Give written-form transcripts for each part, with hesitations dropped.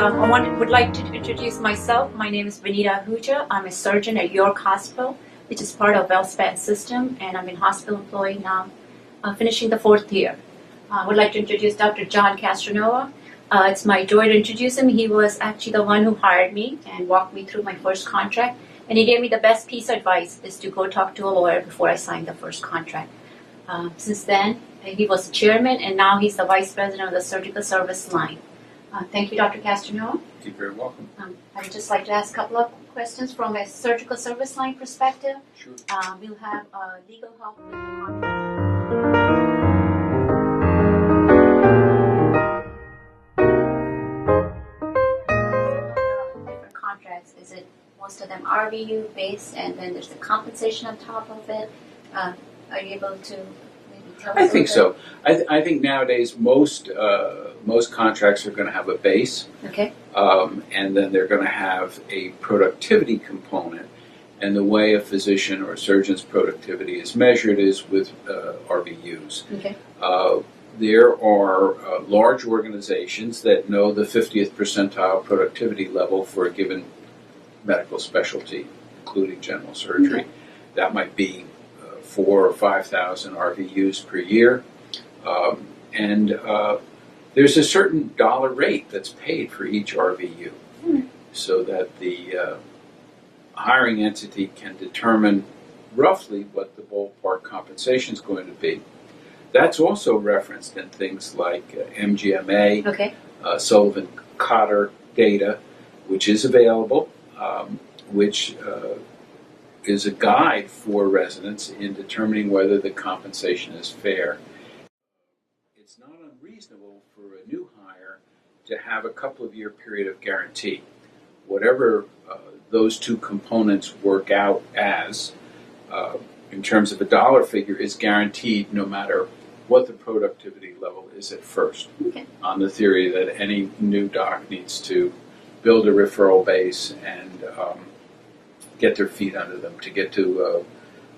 would like to introduce myself. My name is Vanita Ahuja. I'm a surgeon at York Hospital, which is part of WellSpan system, and I'm in hospital employee now, finishing the 4th year. I would like to introduce Dr. John Castronova. It's my joy to introduce him. He was actually the one who hired me and walked me through my first contract, and he gave me the best piece of advice is to go talk to a lawyer before I signed the first contract. Since then, he was the chairman, and now he's the vice president of the surgical service line. Thank you, Dr. Castronova. You're very welcome. I would just like to ask a couple of questions from a surgical service line perspective. Sure. We'll have legal help with the different contracts. Is it most of them RVU based, and then there's the compensation on top of it? Are you able to maybe tell us? I think so. I think nowadays most contracts are going to have a base, Okay. and then they're going to have a productivity component. And the way a physician or a surgeon's productivity is measured is with RVUs. Okay. There are large organizations that know the 50th percentile productivity level for a given medical specialty, including general surgery. Okay. That might be 4,000 or 5,000 RVUs per year. And there's a certain dollar rate that's paid for each RVU, so that the hiring entity can determine roughly what the ballpark compensation is going to be. That's also referenced in things like MGMA, Okay. Sullivan-Cotter data, which is available, which is a guide for residents in determining whether the compensation is fair. It's not unreasonable for a new hire to have a couple of year period of guarantee. Whatever those two components work out as, in terms of a dollar figure, is guaranteed no matter what the productivity level is at first, Okay. on the theory that any new doc needs to build a referral base and get their feet under them to get to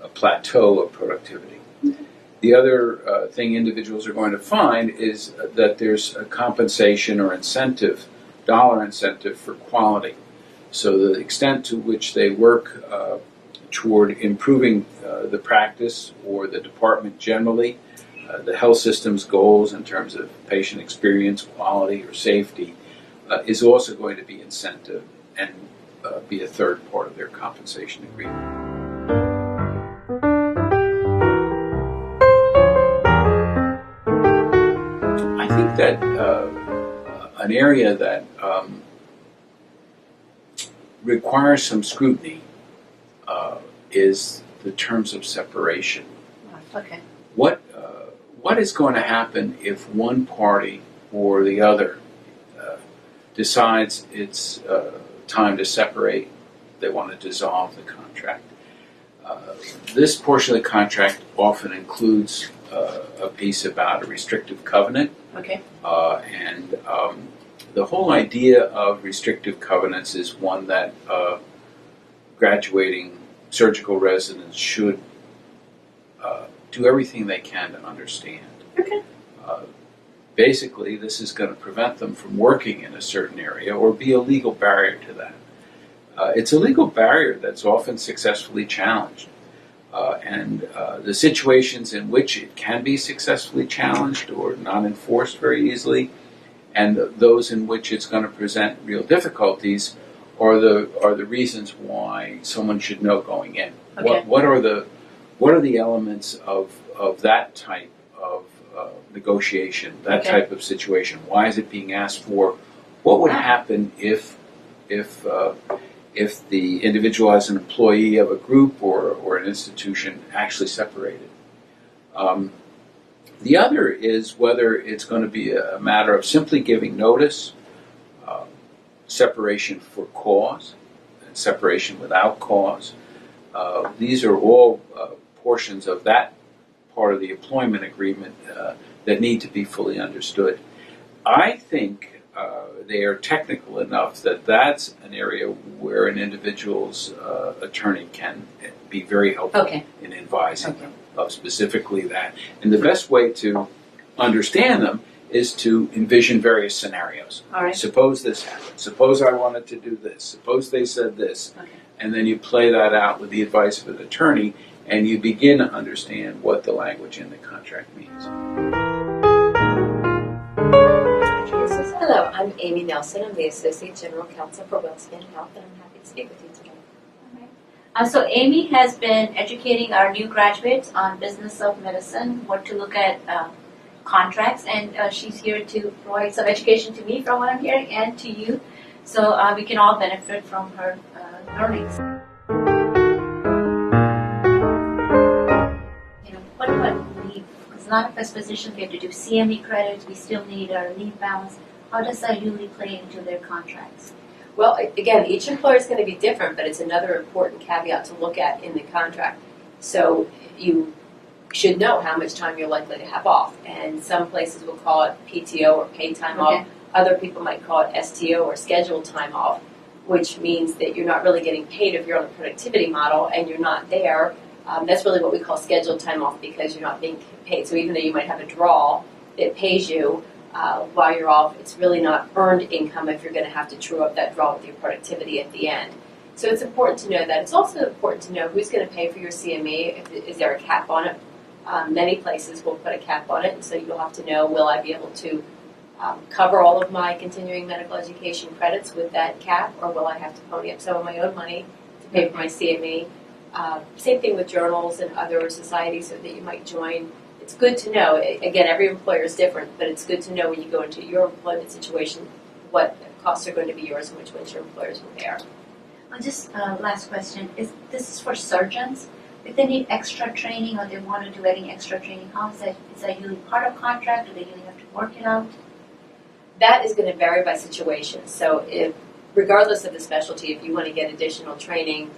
a plateau of productivity. Okay. The other thing individuals are going to find is that there's a compensation or incentive, dollar incentive for quality. So the extent to which they work toward improving the practice or the department generally, the health system's goals in terms of patient experience, quality, or safety, is also going to be incentive and be a third part of their compensation agreement. I think that an area that requires some scrutiny is the terms of separation. Okay. What is going to happen if one party or the other decides it's time to separate, they want to dissolve the contract? This portion of the contract often includes a piece about a restrictive covenant. Okay. And the whole idea of restrictive covenants is one that graduating surgical residents should do everything they can to understand. Okay. Basically, this is going to prevent them from working in a certain area or be a legal barrier to that. It's a legal barrier that's often successfully challenged. And the situations in which it can be successfully challenged or not enforced very easily, and those in which it's going to present real difficulties, are the reasons why someone should know going in. Okay. What are the elements of that type of negotiation, that Okay. type of situation? Why is it being asked for? What would happen if the individual as an employee of a group or an institution actually separated? The other is whether it's going to be a matter of simply giving notice, separation for cause, and separation without cause. These are all portions of that part of the employment agreement that need to be fully understood. I think they are technical enough that that's an area where an individual's attorney can be very helpful in advising them of specifically that. And the best way to understand them is to envision various scenarios. All right. Suppose this happened. Suppose I wanted to do this. Suppose they said this. Okay. And then you play that out with the advice of an attorney, and you begin to understand what the language in the contract means. Hello, I'm Amy Nelson. I'm the Associate General Counsel for WellSpan Health, and I'm happy to speak with you today. So Amy has been educating our new graduates on business of medicine, what to look at contracts, and she's here to provide some education to me from what I'm hearing and to you, so we can all benefit from her learnings. What about leave? Because a lot of us physicians, we have to do CME credits, we still need our leave balance. How does that usually play into their contracts? Well, again, each employer is going to be different, but it's another important caveat to look at in the contract. So you should know how much time you're likely to have off, and some places will call it PTO or paid time off. Other people might call it STO or scheduled time off, which means that you're not really getting paid if you're on a productivity model and you're not there. That's really what we call scheduled time off because you're not being paid. So even though you might have a draw that pays you while you're off, it's really not earned income if you're going to have to true up that draw with your productivity at the end. So it's important to know that. It's also important to know who's going to pay for your CME. Is there a cap on it? Many places will put a cap on it, and so you'll have to know, will I be able to cover all of my continuing medical education credits with that cap, or will I have to pony up some of my own money to pay for my CME? Same thing with journals and other societies that you might join. It's good to know. Again, every employer is different, but it's good to know when you go into your employment situation what costs are going to be yours and which ones your employers will bear. Just last question. This is for surgeons? If they need extra training or they want to do any extra training, how is that? Is that usually part of contract, or do they usually have to work it out? That is going to vary by situation. So regardless of the specialty, if you want to get additional training,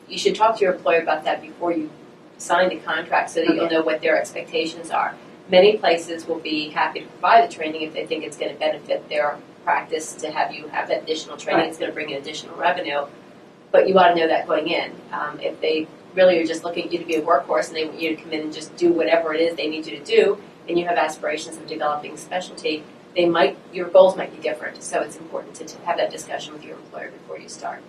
you should talk to your employer about that before you sign the contract so that you'll know what their expectations are. Many places will be happy to provide the training if they think it's going to benefit their practice to have you have that additional training. Right. It's going to bring in additional revenue. But you ought to know that going in. If they really are just looking at you to be a workhorse and they want you to come in and just do whatever it is they need you to do, and you have aspirations of developing specialty, your goals might be different. So it's important to have that discussion with your employer before you start.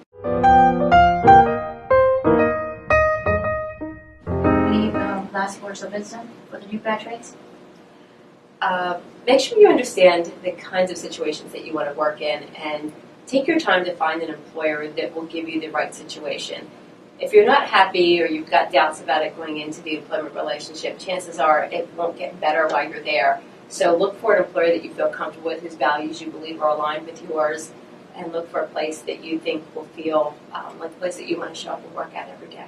Any last words of wisdom for the new graduates? Make sure you understand the kinds of situations that you want to work in, and take your time to find an employer that will give you the right situation. If you're not happy or you've got doubts about it going into the employment relationship, chances are it won't get better while you're there. So look for an employer that you feel comfortable with, whose values you believe are aligned with yours, and look for a place that you think will feel like a place that you want to show up and work at every day.